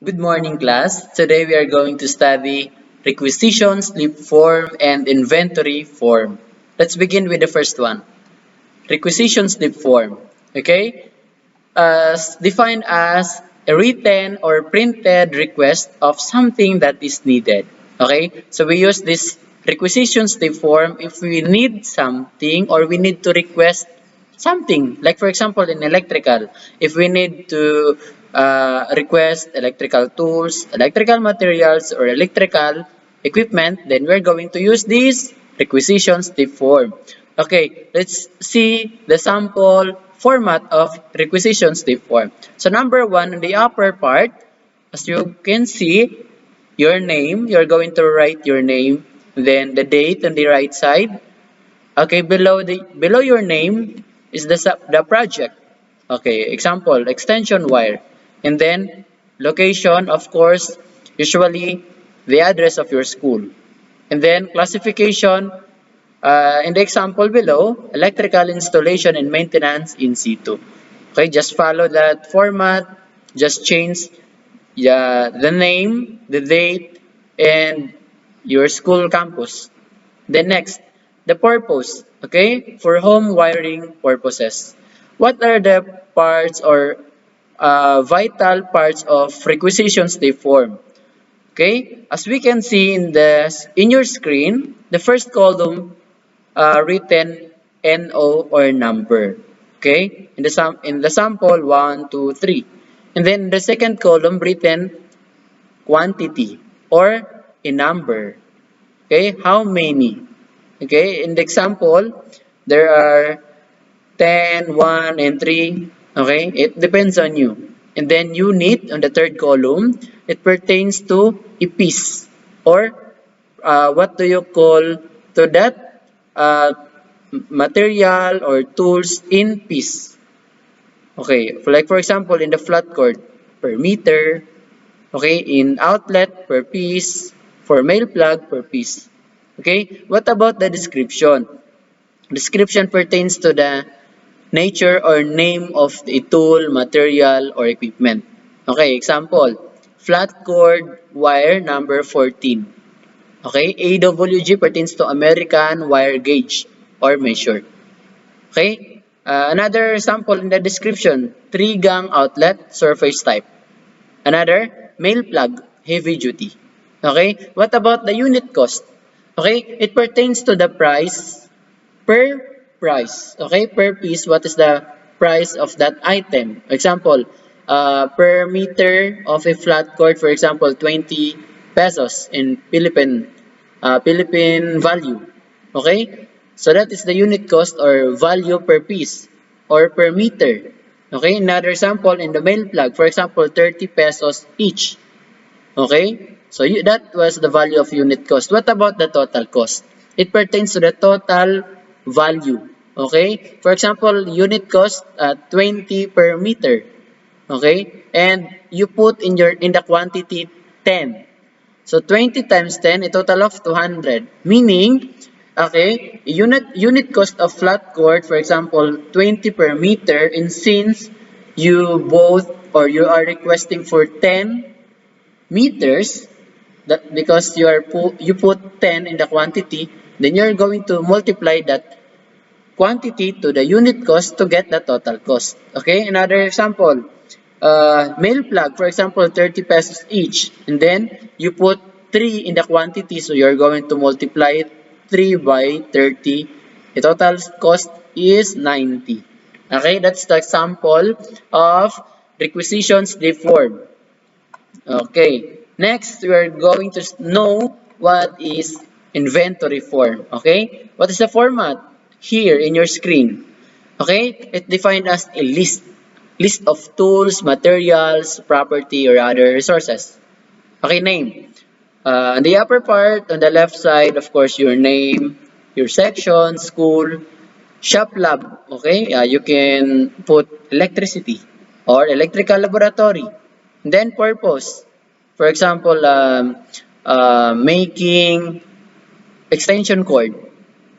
Good morning, class. Today we are going to study requisition, slip form, and inventory form. Let's begin with the first one. Requisition slip form. Okay? Defined as a written or printed request of something that is needed. Okay? So we use this requisition slip form if we need something or we need to request something. Like for example, in electrical, if we need to request electrical tools, electrical materials, or electrical equipment, then we're going to use this requisition slip form. Okay, let's see the sample format of requisition slip form. So number one, in the upper part, as you can see, your name, you're going to write your name, then the date on the right side. Okay, below your name is the project. Okay, example, extension wire. And then location, of course, usually the address of your school. And then classification, in the example below, electrical installation and maintenance in situ. Okay, just follow that format, just change the name, the date, and your school campus. Then next, the purpose, okay, for home wiring purposes. What are the parts or vital parts of requisitions they form? Okay, as we can see in your screen, the first column written NO or number. Okay, in the sample 1, 2, 3, and then the second column written quantity or a number. Okay, how many? Okay, in the example, there are 10, 1, and 3. Okay, it depends on you. And then unit on the third column, it pertains to a piece or what do you call to that material or tools in piece. Okay, like for example, in the flat cord, per meter. Okay, in outlet, per piece. For male plug, per piece. Okay, what about the description? Description pertains to the nature or name of the tool, material, or equipment. Okay, example, flat cord wire number 14. Okay, AWG pertains to American wire gauge or measure. Okay, another sample in the description, 3-gang outlet, surface type. Another, male plug, heavy duty. Okay, what about the unit cost? Okay, it pertains to the price per price. Okay, per piece, what is the price of that item? Example, per meter of a flat cord, for example, 20 pesos in Philippine value. Okay, so that is the unit cost or value per piece or per meter. Okay, another sample in the male plug, for example, 30 pesos each. Okay, so that was the value of unit cost. What about the total cost? It pertains to the total value. Okay, for example, unit cost 20 per meter. Okay, and you put in the quantity 10. So 20 times 10, a total of 200. Meaning, okay, unit cost of flat cord, for example, 20 per meter, and since you both or you are requesting for 10 meters, that because you put 10 in the quantity, then you're going to multiply that quantity to the unit cost to get the total cost. Okay, another example, male plug, for example, 30 pesos each, and then you put 3 in the quantity, so you're going to multiply 3 by 30. The total cost is 90. Okay, that's the example of requisitions deformed. Okay, next we are going to know what is inventory form. Okay, what is the format? Here in your screen. Okay, it defined as a list of tools, materials, property, or other resources. Okay, name. On the upper part, on the left side, of course, your name, your section, school, shop lab. Okay, you can put electricity or electrical laboratory. Then purpose. For example, making extension cord.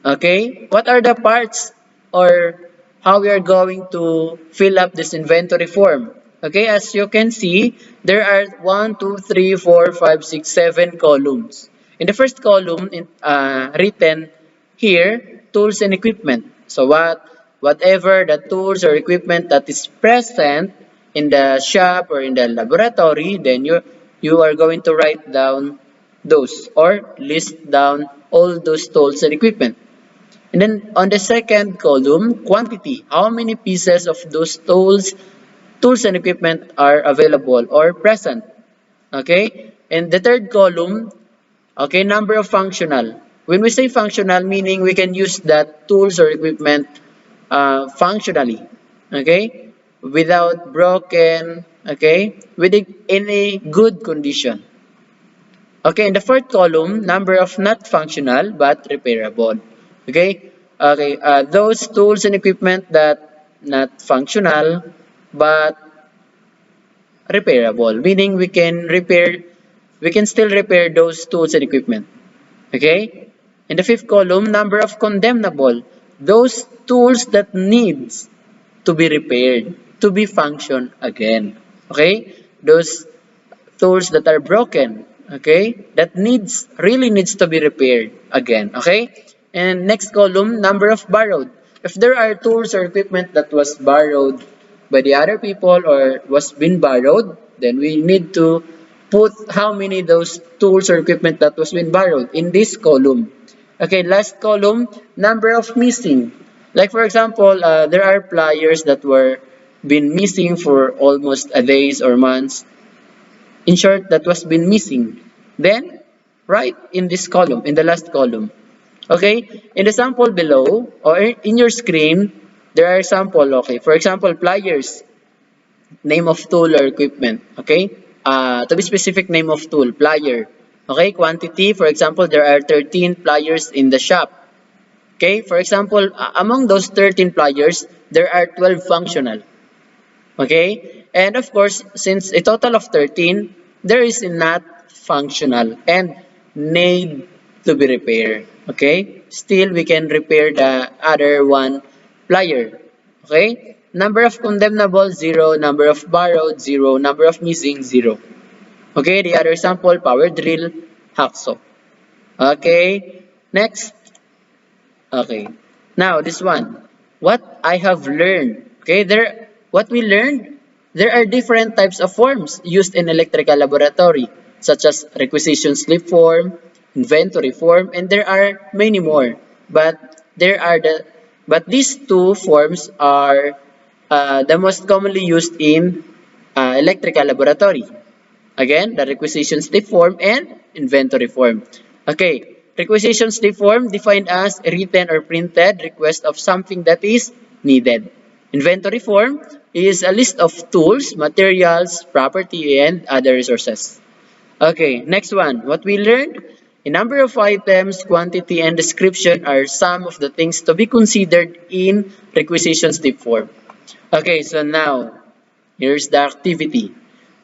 Okay, what are the parts or how we are going to fill up this inventory form? Okay, as you can see, there are 1, 2, 3, 4, 5, 6, 7 columns. In the first column, written here, tools and equipment. So whatever the tools or equipment that is present in the shop or in the laboratory, then you are going to write down those or list down all those tools and equipment. And then on the second column, quantity. How many pieces of those tools and equipment are available or present? Okay? And the third column, okay, number of functional. When we say functional, meaning we can use that tools or equipment functionally. Okay? Without broken, okay? In a good condition. Okay, in the fourth column, number of not functional but repairable. Okay, those tools and equipment that not functional but repairable, meaning we can still repair those tools and equipment. Okay, in the fifth column, number of condemnable, those tools that needs to be repaired to be function again. Okay, those tools that are broken, okay, that really needs to be repaired again, okay. And next column, number of borrowed. If there are tools or equipment that was borrowed by the other people or was been borrowed, then we need to put how many those tools or equipment that was been borrowed in this column. Okay, last column, number of missing. Like for example, there are pliers that were been missing for almost a days or months, in short, that was been missing. Then, write in this column, in the last column. Okay, in the sample below, or in your screen, there are sample, okay. For example, pliers, name of tool or equipment, okay. To be specific, name of tool, plier. Okay, quantity, for example, there are 13 pliers in the shop. Okay, for example, among those 13 pliers, there are 12 functional. Okay? And of course, since a total of 13, there is not functional and need to be repaired. Okay? Still, we can repair the other one plier. Okay? Number of condemnable, 0. Number of borrowed, 0. Number of missing, 0. Okay? The other sample, power drill, hacksaw. Okay? Next. Okay. Now, this one. What I have learned. Okay, what we learned, there are different types of forms used in electrical laboratory, such as requisition slip form, inventory form, and there are many more. But these two forms are the most commonly used in electrical laboratory. Again, the requisition slip form and inventory form. Okay, requisition slip form defined as a written or printed request of something that is needed. Inventory form is a list of tools, materials, property, and other resources. Okay, next one. What we learned? A number of items, quantity, and description are some of the things to be considered in requisition slip form. Okay, so now, here's the activity.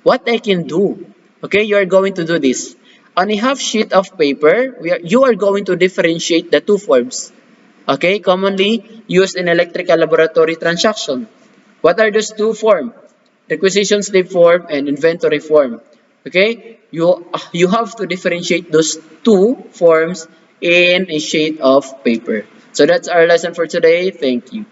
What I can do. Okay, you are going to do this. On a half sheet of paper, you are going to differentiate the two forms. Okay, commonly used in electrical laboratory transaction. What are those two forms? Requisition slip form and inventory form. Okay, you have to differentiate those two forms in a sheet of paper. So that's our lesson for today. Thank you.